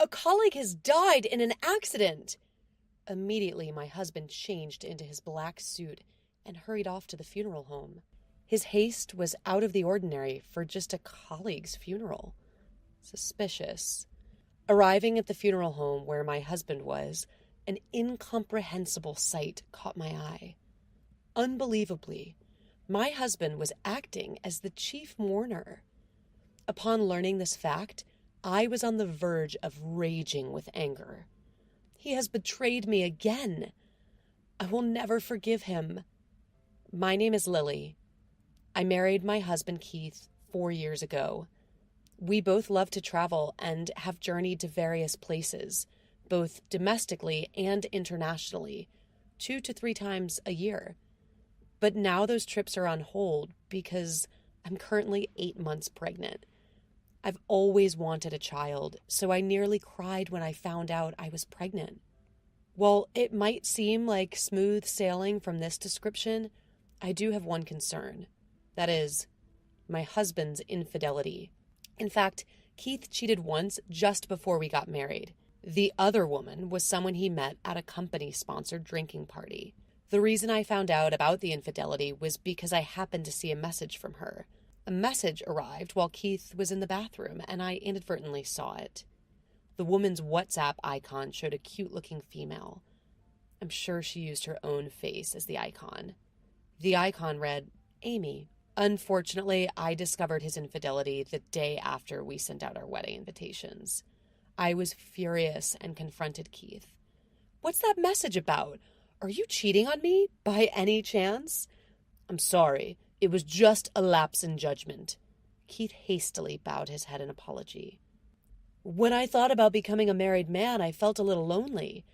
A colleague has died in an accident. Immediately, my husband changed into his black suit and hurried off to the funeral home. His haste was out of the ordinary for just a colleague's funeral. Suspicious. Arriving at the funeral home where my husband was, an incomprehensible sight caught my eye. Unbelievably, my husband was acting as the chief mourner. Upon learning this fact, I was on the verge of raging with anger. He has betrayed me again. I will never forgive him. My name is Lily. I married my husband Keith 4 years ago. We both love to travel and have journeyed to various places, both domestically and internationally, 2 to 3 times a year. But now those trips are on hold because I'm currently 8 months pregnant. I've always wanted a child, so I nearly cried when I found out I was pregnant. While it might seem like smooth sailing from this description, I do have one concern. That is, my husband's infidelity. In fact, Keith cheated once just before we got married. The other woman was someone he met at a company-sponsored drinking party. The reason I found out about the infidelity was because I happened to see a message from her. A message arrived while Keith was in the bathroom, and I inadvertently saw it. The woman's WhatsApp icon showed a cute-looking female. I'm sure she used her own face as the icon. The icon read, Amy. Unfortunately, I discovered his infidelity the day after we sent out our wedding invitations. I was furious and confronted Keith. What's that message about? Are you cheating on me, by any chance? I'm sorry. It was just a lapse in judgment. Keith hastily bowed his head in apology. When I thought about becoming a married man, I felt a little lonely.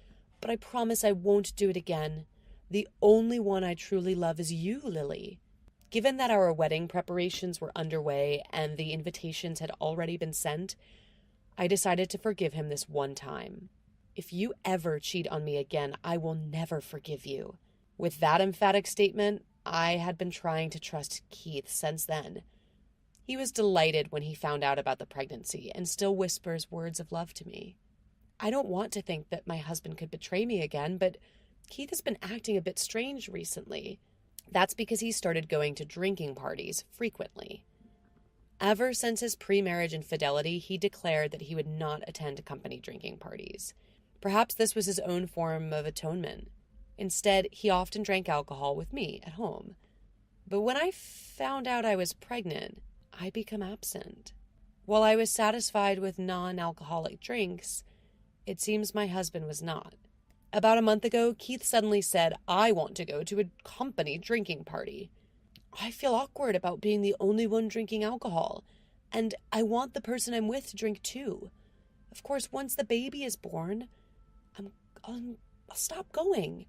But I promise I won't do it again. The only one I truly love is you, Lily. Given that our wedding preparations were underway and the invitations had already been sent, I decided to forgive him this one time. If you ever cheat on me again, I will never forgive you. With that emphatic statement, I had been trying to trust Keith since then. He was delighted when he found out about the pregnancy and still whispers words of love to me. I don't want to think that my husband could betray me again, but Keith has been acting a bit strange recently. That's because he started going to drinking parties frequently. Ever since his pre-marriage infidelity, he declared that he would not attend company drinking parties. Perhaps this was his own form of atonement. Instead, he often drank alcohol with me at home. But when I found out I was pregnant, I became absent. While I was satisfied with non-alcoholic drinks, it seems my husband was not. About a month ago, Keith suddenly said, I want to go to a company drinking party. I feel awkward about being the only one drinking alcohol, and I want the person I'm with to drink too. Of course, once the baby is born, I'll stop going.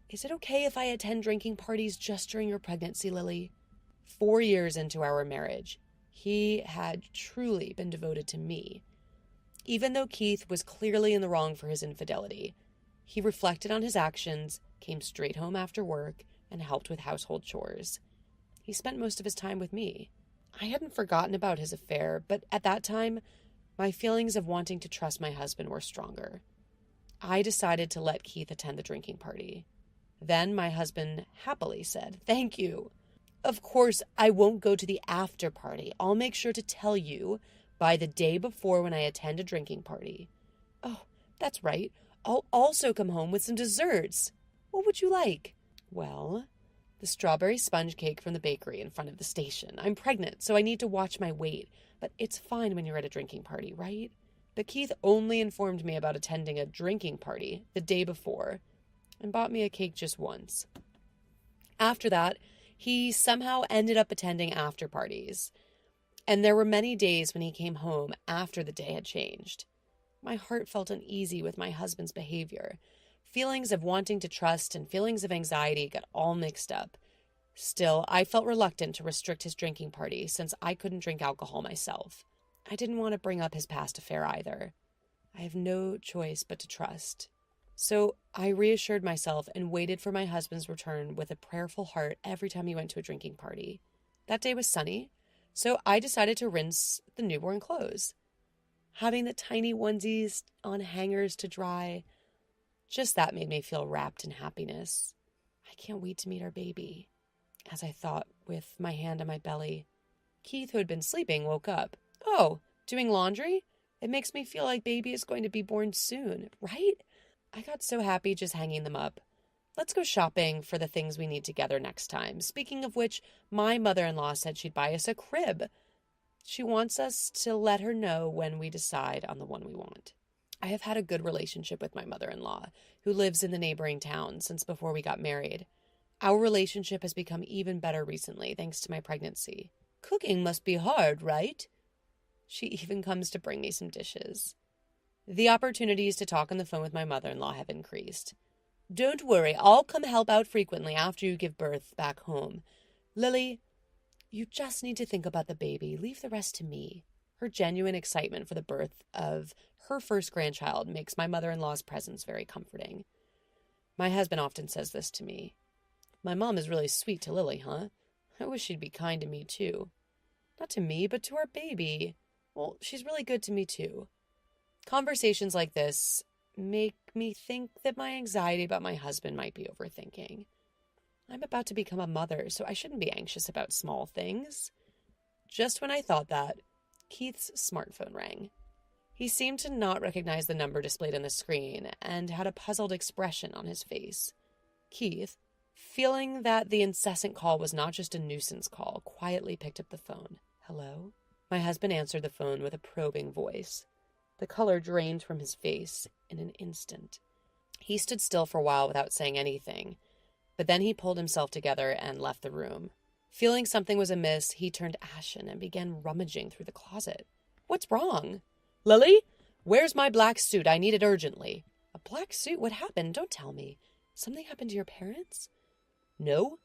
Is it okay if I attend drinking parties just during your pregnancy, Lily? 4 years into our marriage, he had truly been devoted to me. Even though Keith was clearly in the wrong for his infidelity, he reflected on his actions, came straight home after work, and helped with household chores. He spent most of his time with me. I hadn't forgotten about his affair, but at that time, my feelings of wanting to trust my husband were stronger. I decided to let Keith attend the drinking party. Then my husband happily said, Thank you. Of course, I won't go to the after party. I'll make sure to tell you by the day before when I attend a drinking party. Oh, that's right. I'll also come home with some desserts. What would you like? Well, the strawberry sponge cake from the bakery in front of the station. I'm pregnant, so I need to watch my weight. But it's fine when you're at a drinking party, right? But Keith only informed me about attending a drinking party the day before and bought me a cake just once. After that, he somehow ended up attending after parties. And there were many days when he came home after the day had changed. My heart felt uneasy with my husband's behavior. Feelings of wanting to trust and feelings of anxiety got all mixed up. Still, I felt reluctant to restrict his drinking party since I couldn't drink alcohol myself. I didn't want to bring up his past affair either. I have no choice but to trust. So I reassured myself and waited for my husband's return with a prayerful heart every time he went to a drinking party. That day was sunny, so I decided to rinse the newborn clothes. having the tiny onesies on hangers to dry. Just that made me feel wrapped in happiness. I can't wait to meet our baby. As I thought, with my hand on my belly, Keith, who had been sleeping, woke up. Oh, doing laundry? It makes me feel like baby is going to be born soon, right? I got so happy just hanging them up. Let's go shopping for the things we need together next time. Speaking of which, my mother-in-law said she'd buy us a crib. She wants us to let her know when we decide on the one we want. I have had a good relationship with my mother-in-law, who lives in the neighboring town, since before we got married. Our relationship has become even better recently, thanks to my pregnancy. Cooking must be hard, right? She even comes to bring me some dishes. The opportunities to talk on the phone with my mother-in-law have increased. Don't worry, I'll come help out frequently after you give birth back home. Lily, you just need to think about the baby. Leave the rest to me. Her genuine excitement for the birth of her first grandchild makes my mother-in-law's presence very comforting. My husband often says this to me. My mom is really sweet to Lily, huh? I wish she'd be kind to me, too. Not to me, but to our baby. Well, she's really good to me, too. Conversations like this make me think that my anxiety about my husband might be overthinking. I'm about to become a mother, so I shouldn't be anxious about small things. Just when I thought that, Keith's smartphone rang. He seemed to not recognize the number displayed on the screen and had a puzzled expression on his face. Keith, feeling that the incessant call was not just a nuisance call, quietly picked up the phone. Hello? My husband answered the phone with a probing voice. The color drained from his face in an instant. He stood still for a while without saying anything, but then he pulled himself together and left the room. Feeling something was amiss, he turned ashen and began rummaging through the closet. What's wrong? Lily? Where's my black suit? I need it urgently. A black suit? What happened? Don't tell me. Something happened to your parents? No.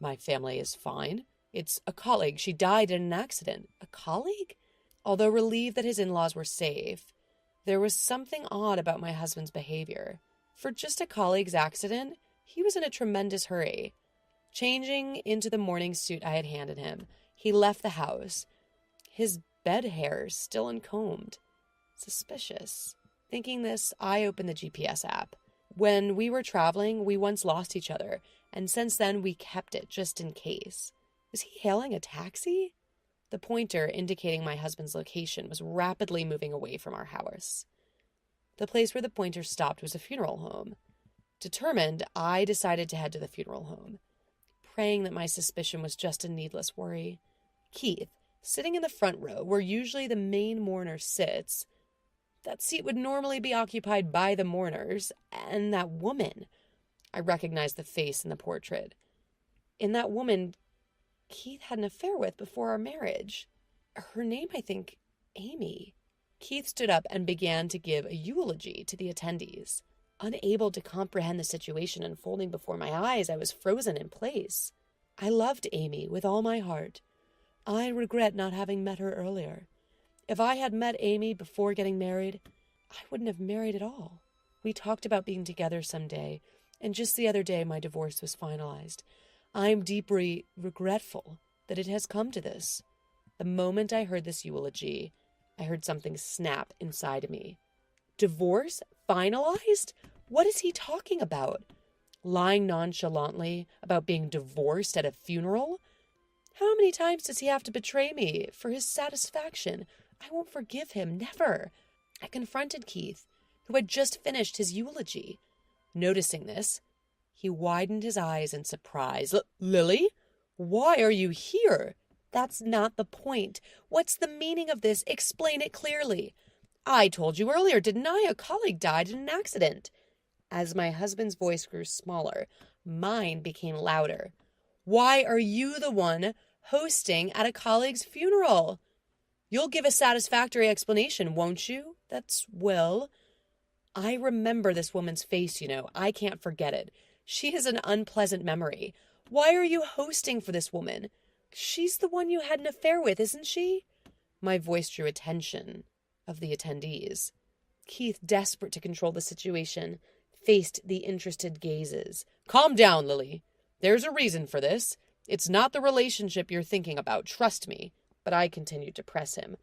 My family is fine. It's a colleague. She died in an accident. A colleague? Although relieved that his in-laws were safe, there was something odd about my husband's behavior. For just a colleague's accident, he was in a tremendous hurry. Changing into the morning suit I had handed him, he left the house, his bed hair still uncombed. Suspicious. Thinking this, I opened the GPS app. When we were traveling, we once lost each other, and since then we kept it just in case. Was he hailing a taxi? The pointer indicating my husband's location was rapidly moving away from our house. The place where the pointer stopped was a funeral home. Determined, I decided to head to the funeral home, praying that my suspicion was just a needless worry. Keith, sitting in the front row where usually the main mourner sits, that seat would normally be occupied by the mourners, and that woman. I recognized the face in the portrait. In that woman, Keith had an affair with before our marriage. Her name, I think, Amy. Keith stood up and began to give a eulogy to the attendees. Unable to comprehend the situation unfolding before my eyes, I was frozen in place. I loved Amy with all my heart. I regret not having met her earlier. If I had met Amy before getting married, I wouldn't have married at all. We talked about being together someday, and just the other day my divorce was finalized. I am deeply regretful that it has come to this. The moment I heard this eulogy, I heard something snap inside of me. Divorce? Finalized? What is he talking about? Lying nonchalantly about being divorced at a funeral? How many times does he have to betray me for his satisfaction? I won't forgive him, never. I confronted Keith, who had just finished his eulogy. Noticing this, he widened his eyes in surprise. Lily? Why are you here? That's not the point. What's the meaning of this? Explain it clearly. I told you earlier, didn't I? A colleague died in an accident. As my husband's voice grew smaller, mine became louder. Why are you the one hosting at a colleague's funeral? You'll give a satisfactory explanation, won't you? That's Will. I remember this woman's face, you know. I can't forget it. She is an unpleasant memory. Why are you hosting for this woman? She's the one you had an affair with, isn't she? My voice drew attention of the attendees. Keith, desperate to control the situation, faced the interested gazes. Calm down, Lily. There's a reason for this. It's not the relationship you're thinking about, trust me. But I continued to press him.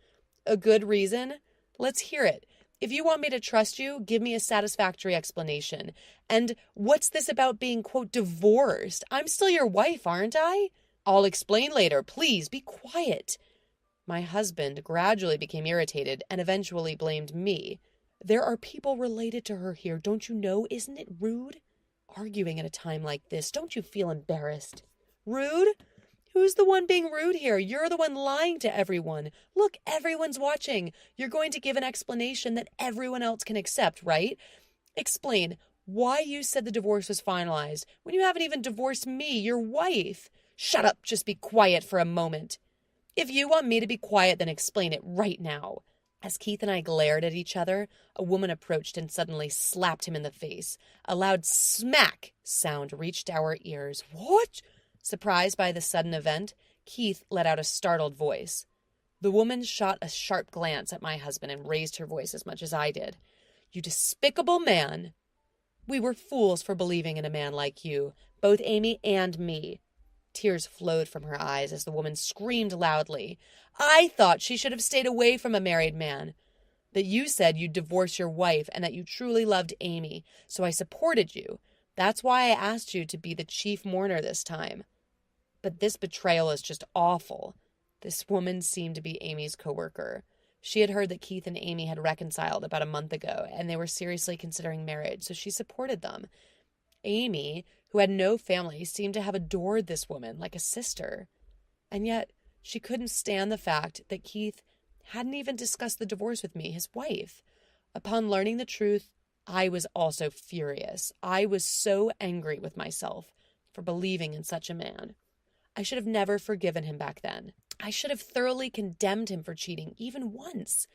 A good reason? Let's hear it. If you want me to trust you, give me a satisfactory explanation. And what's this about being, quote, divorced? I'm still your wife, aren't I? I'll explain later. Please, be quiet. My husband gradually became irritated and eventually blamed me. There are people related to her here, don't you know? Isn't it rude? Arguing at a time like this, don't you feel embarrassed? Rude? Who's the one being rude here? You're the one lying to everyone. Look, everyone's watching. You're going to give an explanation that everyone else can accept, right? Explain why you said the divorce was finalized when you haven't even divorced me, your wife. Shut up, just be quiet for a moment. If you want me to be quiet, then explain it right now. As Keith and I glared at each other, a woman approached and suddenly slapped him in the face. A loud smack sound reached our ears. What? Surprised by the sudden event, Keith let out a startled voice. The woman shot a sharp glance at my husband and raised her voice as much as I did. You despicable man! We were fools for believing in a man like you, both Amy and me. Tears flowed from her eyes as the woman screamed loudly. I thought she should have stayed away from a married man. That you said you'd divorce your wife and that you truly loved Amy, so I supported you. That's why I asked you to be the chief mourner this time. But this betrayal is just awful. This woman seemed to be Amy's coworker. She had heard that Keith and Amy had reconciled about a month ago, and they were seriously considering marriage, so she supported them. Amy, who had no family, seemed to have adored this woman like a sister. And yet, she couldn't stand the fact that Keith hadn't even discussed the divorce with me, his wife. Upon learning the truth, I was also furious. I was so angry with myself for believing in such a man. I should have never forgiven him back then. I should have thoroughly condemned him for cheating, even once.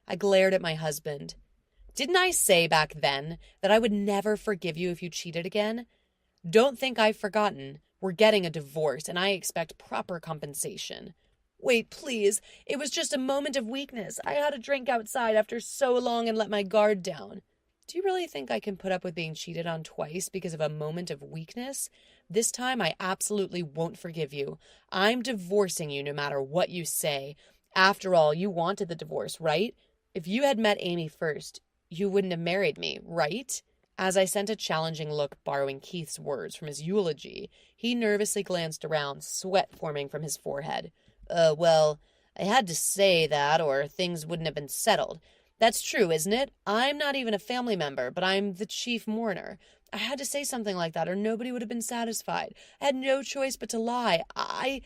I glared at my husband. Didn't I say back then that I would never forgive you if you cheated again? Don't think I've forgotten. We're getting a divorce, and I expect proper compensation. Wait, please. It was just a moment of weakness. I had a drink outside after so long and let my guard down. Do you really think I can put up with being cheated on twice because of a moment of weakness? This time I absolutely won't forgive you. I'm divorcing you no matter what you say. After all, you wanted the divorce, right? If you had met Amy first, you wouldn't have married me, right? As I sent a challenging look borrowing Keith's words from his eulogy, he nervously glanced around, sweat forming from his forehead. Well, I had to say that or things wouldn't have been settled. That's true, isn't it? I'm not even a family member, but I'm the chief mourner. I had to say something like that or nobody would have been satisfied. I had no choice but to lie. I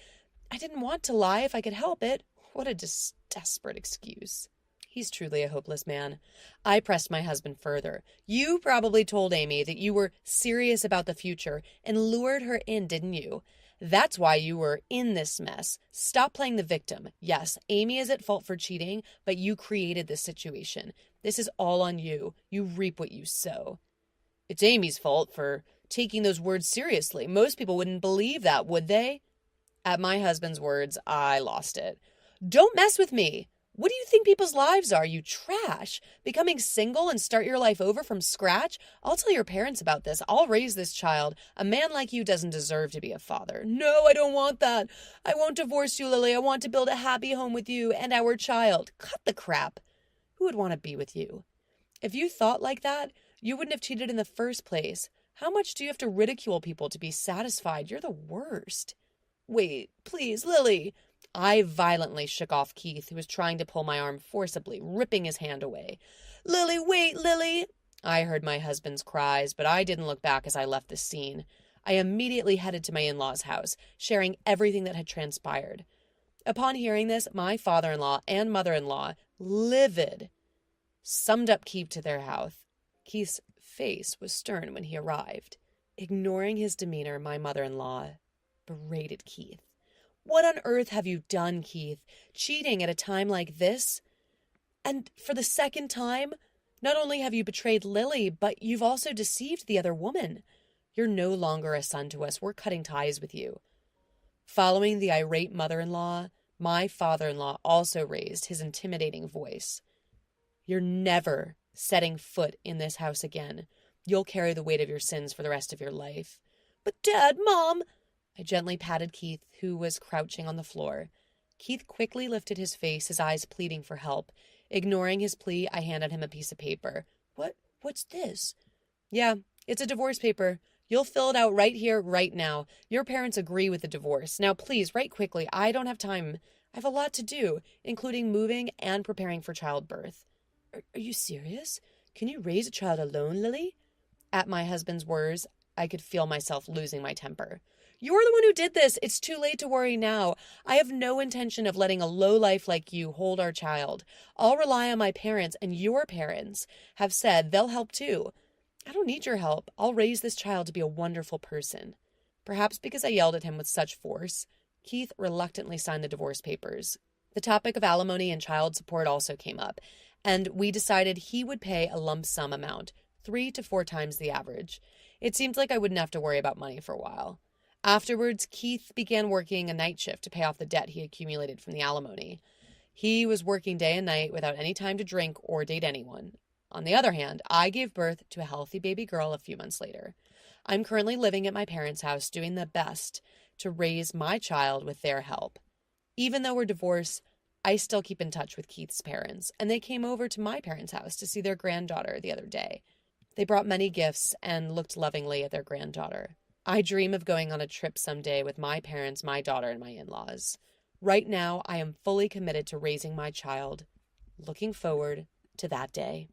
didn't want to lie if I could help it. What a desperate excuse. He's truly a hopeless man. I pressed my husband further. You probably told Amy that you were serious about the future and lured her in, didn't you? That's why you were in this mess. Stop playing the victim. Yes, Amy is at fault for cheating, but you created this situation. This is all on you. You reap what you sow. It's Amy's fault for taking those words seriously. Most people wouldn't believe that, would they? At my husband's words, I lost it. Don't mess with me. What do you think people's lives are, you trash? Becoming single and start your life over from scratch? I'll tell your parents about this. I'll raise this child. A man like you doesn't deserve to be a father. No, I don't want that. I won't divorce you, Lily. I want to build a happy home with you and our child. Cut the crap. Who would want to be with you? If you thought like that, you wouldn't have cheated in the first place. How much do you have to ridicule people to be satisfied? You're the worst. Wait, please, Lily. I violently shook off Keith, who was trying to pull my arm forcibly, ripping his hand away. Lily, wait, Lily! I heard my husband's cries, but I didn't look back as I left the scene. I immediately headed to my in-laws' house, sharing everything that had transpired. Upon hearing this, my father-in-law and mother-in-law, livid, summed up Keith to their house. Keith's face was stern when he arrived. Ignoring his demeanor, my mother-in-law berated Keith. What on earth have you done, Keith? Cheating at a time like this? And for the second time, not only have you betrayed Lily, but you've also deceived the other woman. You're no longer a son to us. We're cutting ties with you. Following the irate mother-in-law, my father-in-law also raised his intimidating voice. You're never setting foot in this house again. You'll carry the weight of your sins for the rest of your life. But Dad, Mom... I gently patted Keith, who was crouching on the floor. Keith quickly lifted his face, his eyes pleading for help. Ignoring his plea, I handed him a piece of paper. What's this? Yeah, it's a divorce paper. You'll fill it out right here, right now. Your parents agree with the divorce. Now, please, write quickly. I don't have time. I have a lot to do, including moving and preparing for childbirth. Are you serious? Can you raise a child alone, Lily? At my husband's words, I could feel myself losing my temper. You're the one who did this. It's too late to worry now. I have no intention of letting a lowlife like you hold our child. I'll rely on my parents, and your parents have said they'll help too. I don't need your help. I'll raise this child to be a wonderful person. Perhaps because I yelled at him with such force, Keith reluctantly signed the divorce papers. The topic of alimony and child support also came up, and we decided he would pay a lump sum amount, 3 to 4 times the average. It seemed like I wouldn't have to worry about money for a while. Afterwards, Keith began working a night shift to pay off the debt he accumulated from the alimony. He was working day and night without any time to drink or date anyone. On the other hand, I gave birth to a healthy baby girl a few months later. I'm currently living at my parents' house, doing the best to raise my child with their help. Even though we're divorced, I still keep in touch with Keith's parents, and they came over to my parents' house to see their granddaughter the other day. They brought many gifts and looked lovingly at their granddaughter. I dream of going on a trip someday with my parents, my daughter, and my in-laws. Right now, I am fully committed to raising my child, looking forward to that day.